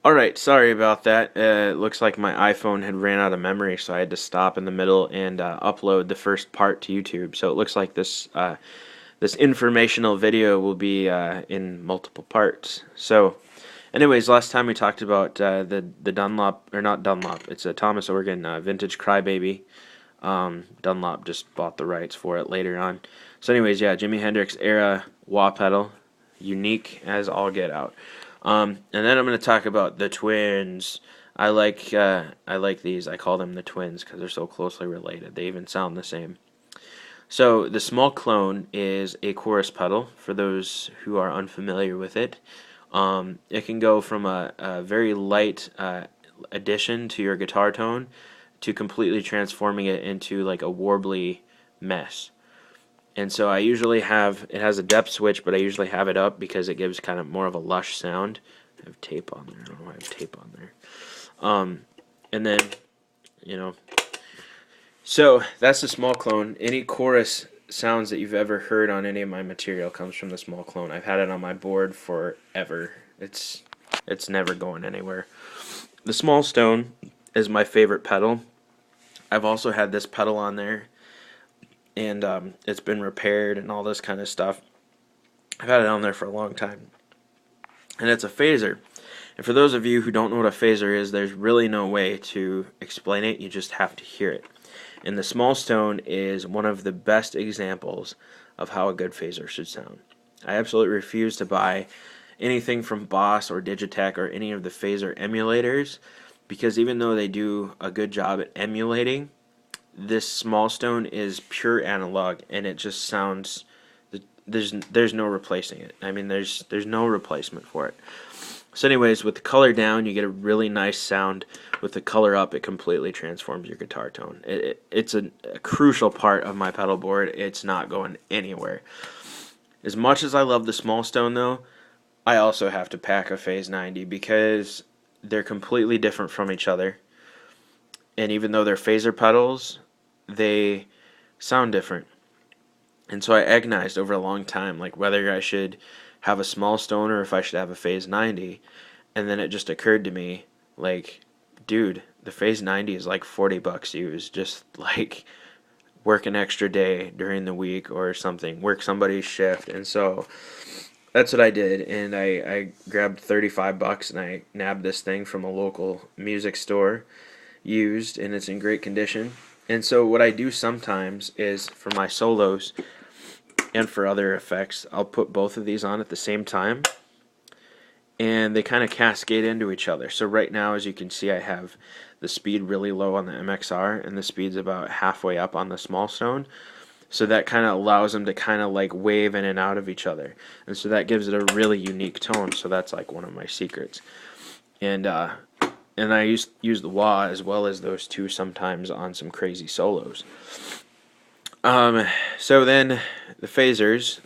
Alright, sorry about that. It looks like my iPhone had ran out of memory, so I had to stop in the middle and upload the first part to YouTube. So it looks like this informational video will be in multiple parts. So, anyways, last time we talked about the Dunlop, or not Dunlop, it's a Thomas Organ vintage Crybaby. Dunlop just bought the rights for it later on. So, anyways, yeah, Jimi Hendrix era wah pedal, unique as all get out. And then I'm going to talk about the twins. I like these. I call them the twins because they're so closely related. They even sound the same. So the small clone is a chorus pedal. For those who are unfamiliar with it, it can go from a very light addition to your guitar tone to completely transforming it into like a warbly mess. And so I usually have, it has a depth switch, but I usually have it up because it gives kind of more of a lush sound. I have tape on there. I don't know why I have tape on there. And then, you know, so that's the small clone. Any chorus sounds that you've ever heard on any of my material comes from the small clone. I've had it on my board forever. It's never going anywhere. The small stone is my favorite pedal. I've also had this pedal on there, and it's been repaired and all this kind of stuff. I've had it on there for a long time. And it's a phaser. And for those of you who don't know what a phaser is, there's really no way to explain it. You just have to hear it. And the small stone is one of the best examples of how a good phaser should sound. I absolutely refuse to buy anything from Boss or Digitech or any of the phaser emulators, because even though they do a good job at emulating, this small stone is pure analog, and it just sounds, there's no replacing it. I mean, there's no replacement for it. So anyways, with the color down, you get a really nice sound. With the color up, it completely transforms your guitar tone. It's a crucial part of my pedal board. It's not going anywhere. As much as I love the small stone, though, I also have to pack a Phase 90 because they're completely different from each other. And even though they're phaser pedals, they sound different. And so I agonized over a long time, like whether I should have a small stone or if I should have a Phase 90. And then it just occurred to me, like, dude, the Phase 90 is like $40 used. Just like work an extra day during the week or something, work somebody's shift. And so that's what I did. And I grabbed $35 and I nabbed this thing from a local music store, used, and it's in great condition. And so what I do sometimes is for my solos and for other effects, I'll put both of these on at the same time, and they kind of cascade into each other. So right now, as you can see, I have the speed really low on the MXR, and the speed's about halfway up on the small stone. So that kind of allows them to kind of like wave in and out of each other, and so that gives it a really unique tone. So that's like one of my secrets. And I use the wah as well as those two sometimes on some crazy solos. So then the phasers.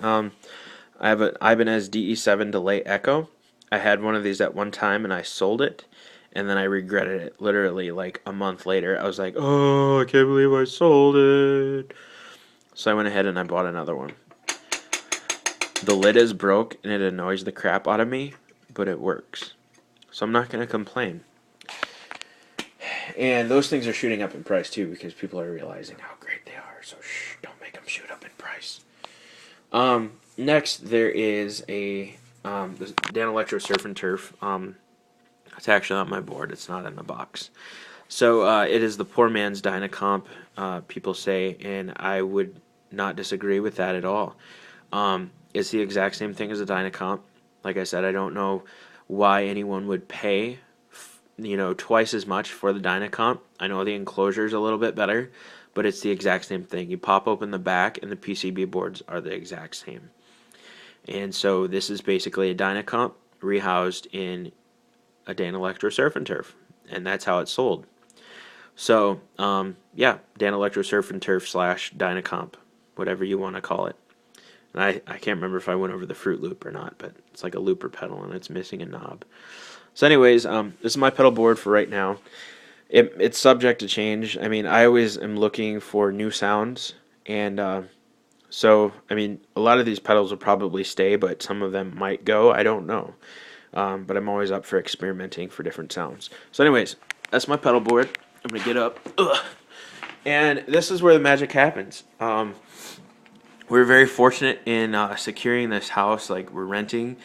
I have an Ibanez DE7 Delay Echo. I had one of these at one time and I sold it, and then I regretted it. Literally like a month later, I was like, "Oh, I can't believe I sold it." So I went ahead and I bought another one. The lid is broke and it annoys the crap out of me, but it works. So I'm not going to complain. And those things are shooting up in price too because people are realizing how great they are. So shh, don't make them shoot up in price. Next there is a the Danelectro Surf and Turf. It's actually on my board. It's not in the box. So it is the poor man's Dynacomp, people say, and I would not disagree with that at all. It's the exact same thing as a Dynacomp. Like I said, I don't know why anyone would pay twice as much for the Dynacomp. I know the enclosure is a little bit better, but it's the exact same thing. You pop open the back and the PCB boards are the exact same. And so this is basically a Dynacomp rehoused in a Danelectro Surf and Turf, and that's how it's sold. So yeah, Danelectro Surf and Turf / Dynacomp, whatever you want to call it. And I can't remember if I went over the Fruit Loop or not, but it's like a looper pedal and it's missing a knob. So anyways, this is my pedal board for right now. It's subject to change. I mean, I always am looking for new sounds, and so, I mean, a lot of these pedals will probably stay, but some of them might go. I don't know. but I'm always up for experimenting for different sounds. So anyways, that's my pedal board. I'm going to get up. Ugh. And this is where the magic happens. We're very fortunate in securing this house. Like, we're renting,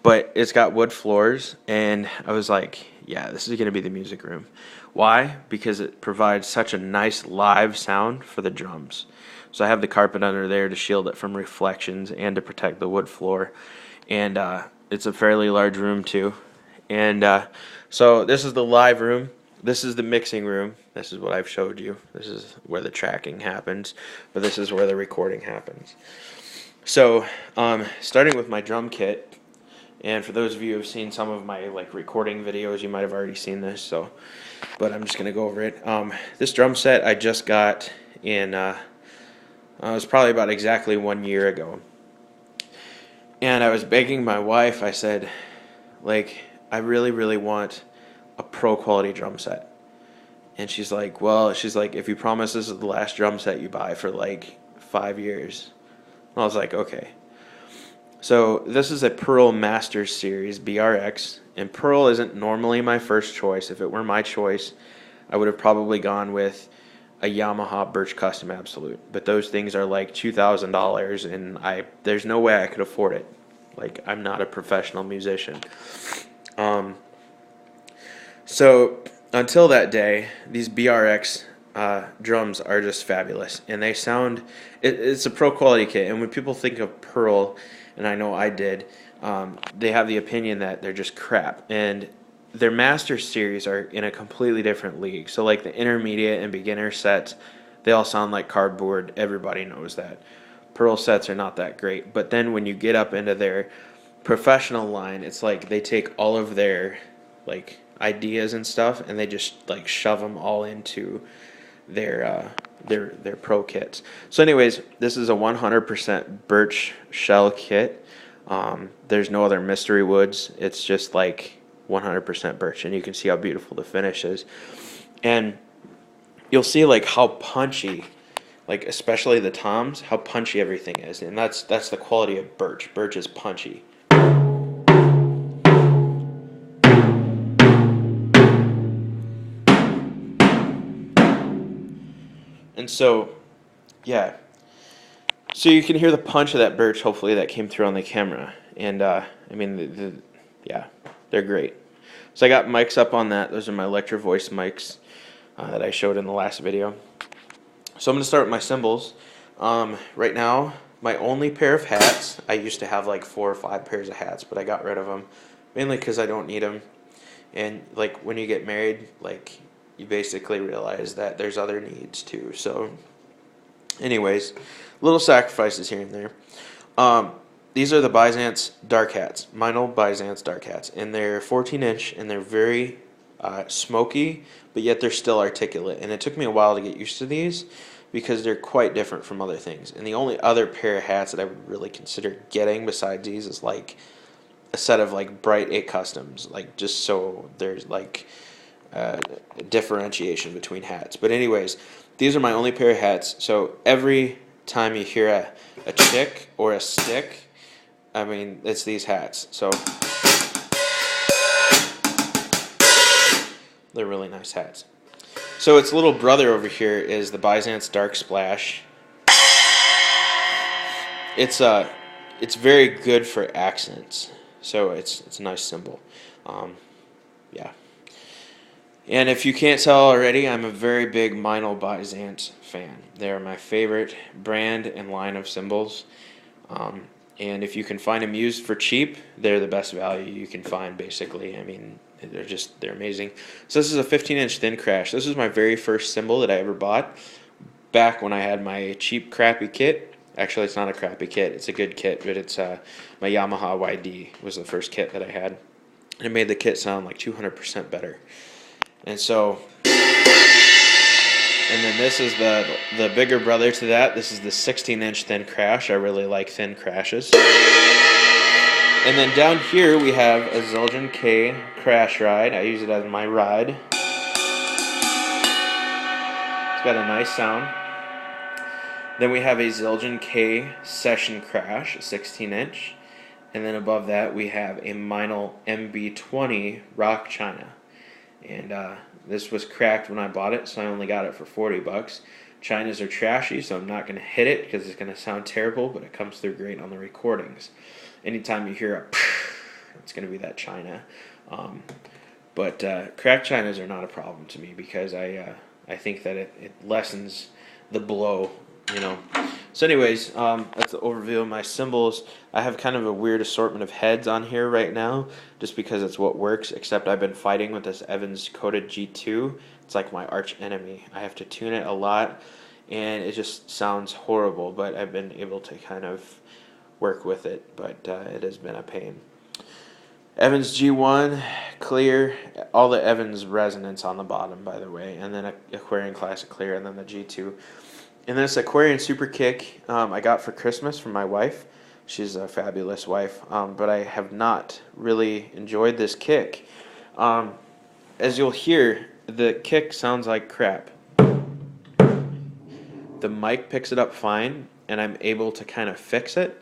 but it's got wood floors, and I was like, yeah, this is going to be the music room. Why? Because it provides such a nice live sound for the drums. So I have the carpet under there to shield it from reflections and to protect the wood floor. And it's a fairly large room too. And so this is the live room. This is the mixing room. This is what I've showed you. This is where the tracking happens, but this is where the recording happens. So starting with my drum kit, and for those of you who have seen some of my like recording videos, you might have already seen this. So, but I'm just gonna go over it. This drum set I just got in. It was probably about exactly 1 year ago, and I was begging my wife. I said, like, I really, really want a pro quality drum set. And she's like, well, if you promise this is the last drum set you buy for like 5 years. And I was like, okay. So this is a Pearl Masters Series BRX, and Pearl isn't normally my first choice. If it were my choice, I would have probably gone with a Yamaha Birch Custom Absolute. But those things are like $2,000, and there's no way I could afford it. Like, I'm not a professional musician. So until that day, these BRX drums are just fabulous, and they sound. It's a pro quality kit, and when people think of Pearl, and I know I did, they have the opinion that they're just crap, and their Master Series are in a completely different league. So like the intermediate and beginner sets, they all sound like cardboard. Everybody knows that. Pearl sets are not that great, but then when you get up into their professional line, it's like they take all of their like ideas and stuff, and they just like shove them all into their pro kits. So anyways, this is a 100% birch shell kit. There's no other mystery woods. It's just like 100% birch, and you can see how beautiful the finish is. And you'll see like how punchy, like especially the toms, how punchy everything is, and that's the quality of birch. Birch is punchy. And so, yeah. So you can hear the punch of that birch. Hopefully that came through on the camera. And I mean, yeah, they're great. So I got mics up on that. Those are my Electro Voice mics that I showed in the last video. So I'm going to start with my cymbals. Right now, my only pair of hats. I used to have like 4 or 5 pairs of hats, but I got rid of them mainly because I don't need them. And like when you get married, like you basically realize that there's other needs too. So anyways, little sacrifices here and there. These are the Byzance dark hats, Meinl Byzance dark hats, and they're 14-inch, and they're very smoky, but yet they're still articulate. And it took me a while to get used to these because they're quite different from other things. And the only other pair of hats that I would really consider getting besides these is like a set of like Bright A Customs, like just so there's like differentiation between hats. But anyways, these are my only pair of hats. So every time you hear a chick or a stick, I mean, it's these hats. So they're really nice hats. So its little brother over here is the Byzance Dark Splash. It's very good for accents. So it's a nice cymbal. Yeah. And if you can't tell already, I'm a very big Meinl Byzance fan. They're my favorite brand and line of cymbals. And if you can find them used for cheap, they're the best value you can find, basically. I mean, they're amazing. So this is a 15-inch thin crash. This was my very first cymbal that I ever bought back when I had my cheap, crappy kit. Actually, it's not a crappy kit. It's a good kit, but it's my Yamaha YD was the first kit that I had. And it made the kit sound like 200% better. And so, and then this is the bigger brother to that. This is the 16-inch thin crash. I really like thin crashes. And then down here we have a Zildjian K crash ride. I use it as my ride. It's got a nice sound. Then we have a Zildjian K session crash, a 16-inch. And then above that we have a Meinl MB20 Rock China. And this was cracked when I bought it, so I only got it for 40 bucks. Chinas are trashy, so I'm not going to hit it because it's going to sound terrible, but it comes through great on the recordings. Anytime you hear a it's going to be that China. But cracked Chinas are not a problem to me because I think that it lessens the blow, you know. So anyways, that's the overview of my cymbals. I have kind of a weird assortment of heads on here right now just because it's what works, except I've been fighting with this Evans Coated G2. It's like my arch enemy. I have to tune it a lot, and it just sounds horrible, but I've been able to kind of work with it, but it has been a pain. Evans G1, clear, all the Evans resonance on the bottom, by the way, and then Aquarian Classic clear, and then the G2. And this Aquarian Super Kick I got for Christmas from my wife. She's a fabulous wife, but I have not really enjoyed this kick. As you'll hear, the kick sounds like crap. The mic picks it up fine, and I'm able to kind of fix it.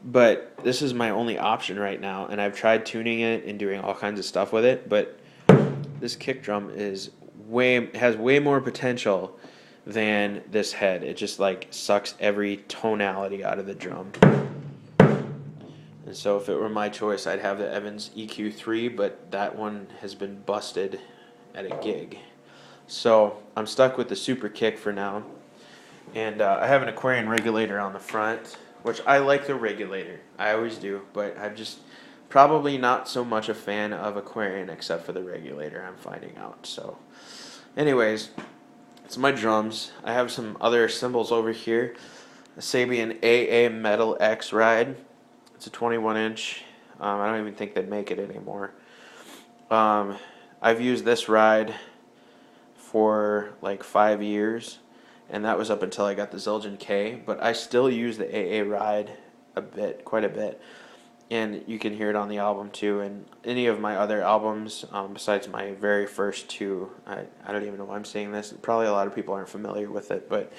But this is my only option right now, and I've tried tuning it and doing all kinds of stuff with it, but this kick drum has way more potential than this head. It just like sucks every tonality out of the drum. And so if it were my choice, I'd have the Evans EQ3, but that one has been busted at a gig. So I'm stuck with the Super Kick for now. And I have an Aquarian regulator on the front, which I like the regulator. I always do, but I'm just probably not so much a fan of Aquarian except for the regulator, I'm finding out. So anyways, it's my drums. I have some other cymbals over here. A Sabian AA Metal X ride. It's a 21 inch. I don't even think they make it anymore. I've used this ride for like 5 years, and that was up until I got the Zildjian K, but I still use the AA ride quite a bit, and you can hear it on the album too, and any of my other albums, besides my very first two. I don't even know why I'm saying this. Probably a lot of people aren't familiar with it, but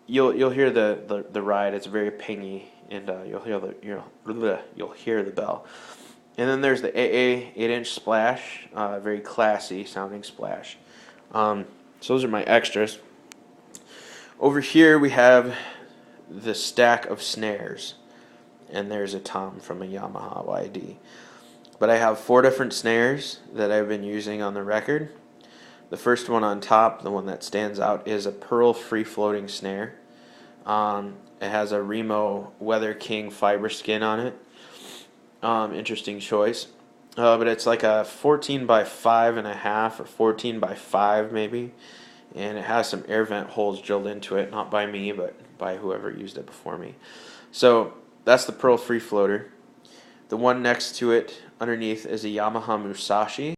you'll hear the ride. It's very pingy, and you'll hear the bell. And then there's the AA 8-inch Splash, very classy sounding Splash. So those are my extras. Over here we have the stack of snares, and there's a tom from a Yamaha YD. But I have 4 different snares that I've been using on the record. The first one on top, the one that stands out, is a Pearl free floating snare. It has a Remo Weather King fiber skin on it. Interesting choice. But it's like a 14 by 5.5 or 14 by 5 maybe. And it has some air vent holes drilled into it, not by me, but by whoever used it before me. So that's the Pearl free floater. The one next to it, underneath, is a Yamaha Musashi.